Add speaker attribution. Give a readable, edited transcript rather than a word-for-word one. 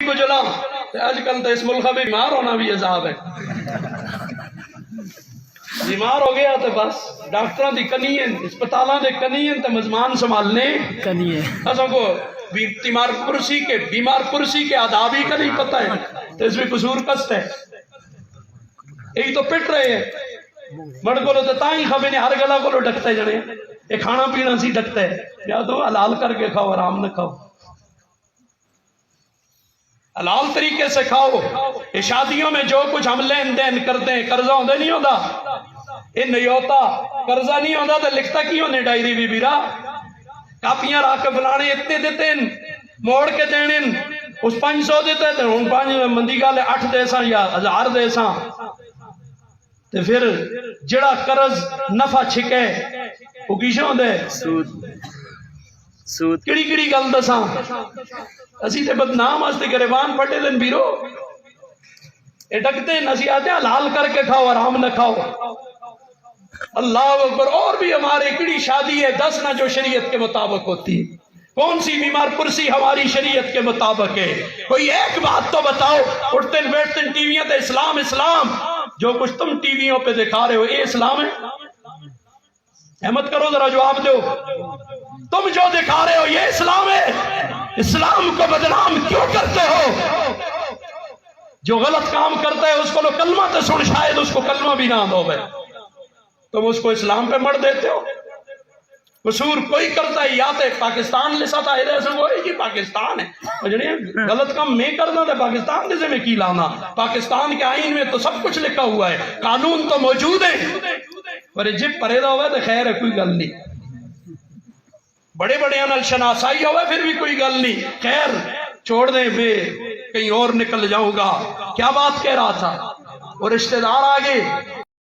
Speaker 1: کو جلا آج کل تو اس ملک میں بیمار ہونا بھی عذاب ہے. بیمار ہو گیا تو بس ڈاکٹراں دی کنی ہیں, اسپتالاں دے کنی ہیں, تو مزمان سنبھالنے کنی ہے. اساں کو بیمار کرسی کے آداب ہی کا نہیں پتہ ہے, تو اس میں قصور کست ہے. یہی تو پٹ رہے ہیں مڑ کو تو تائیں خبر نے ہر گلا کو ڈکتے جڑے, یہ کھانا پینا سی ڈکتے ہے. یا تو حلال کر کے کھاؤ, آرام نہ کھاؤ, حلال طریقے سے کھاؤ. یہ شادیوں میں جو کچھ ہم لین دین کرتے ہیں قرضہ ہوتا نہیں ہوتا, یہ نہیں ہوتا قرضہ نہیں ہوتا تو لکھتا کیوں نے ڈائری بھی بیرا کاپیاں رکھ کے فلانے اتنے دیتے ہیں موڑ کے دینے, اس 500 دیتے ہیں ہوں 5 مندی گالے 8 دے ساں یا 1000 دے ساں, تو پھر جڑا قرض نفع چھکے وہ کیسے ہوندے سود کڑی کڑی گل دساں. اسی تے بدنام واسطے گریبان پھٹے دن بیرو یہ ڈکتے ہیں. اسی آتے ہیں حلال کر کے کھاؤ, آرام نہ کھاؤ. اللہ اکبر. اور بھی ہمارے کڑی شادی ہے 10 نہ جو شریعت کے مطابق ہوتی ہے. کون سی بیمار کرسی ہماری شریعت کے مطابق ہے؟ کوئی ایک بات تو بتاؤ. اٹھتے بیٹھتے ٹی ویاں تے اسلام اسلام, جو کچھ تم ٹی ویوں پہ دکھا رہے ہو یہ اسلام ہے؟ احمد کرو ذرا جواب دو. تم جو دکھا رہے ہو یہ اسلام ہے؟ اسلام کو بدنام کیوں کرتے ہو؟ جو غلط کام کرتا ہے اس کو لو کلمہ تو سن, شاید اس کو کلمہ بھی نہ دو بھائی, تم اس کو اسلام پہ مڑ دیتے ہو. قصور کوئی کرتا ہے یا تے پاکستان لے ساتھ آئے ایسا وہ ہے کہ پاکستان ہے, غلط کام میں کرنا تھا پاکستان جیسے میں کی لانا. پاکستان کے آئین میں تو سب کچھ لکھا ہوا ہے, قانون تو موجود ہے, پر جب پریدا ہوا ہے تو خیر ہے کوئی گل نہیں. بڑے بڑے انل شناسائی ہوا ہے پھر بھی کوئی گل نہیں, خیر چھوڑ دیں میں کہیں اور نکل جاؤں گا. کیا بات کہہ رہا تھا؟ اور رشتہ دار آگے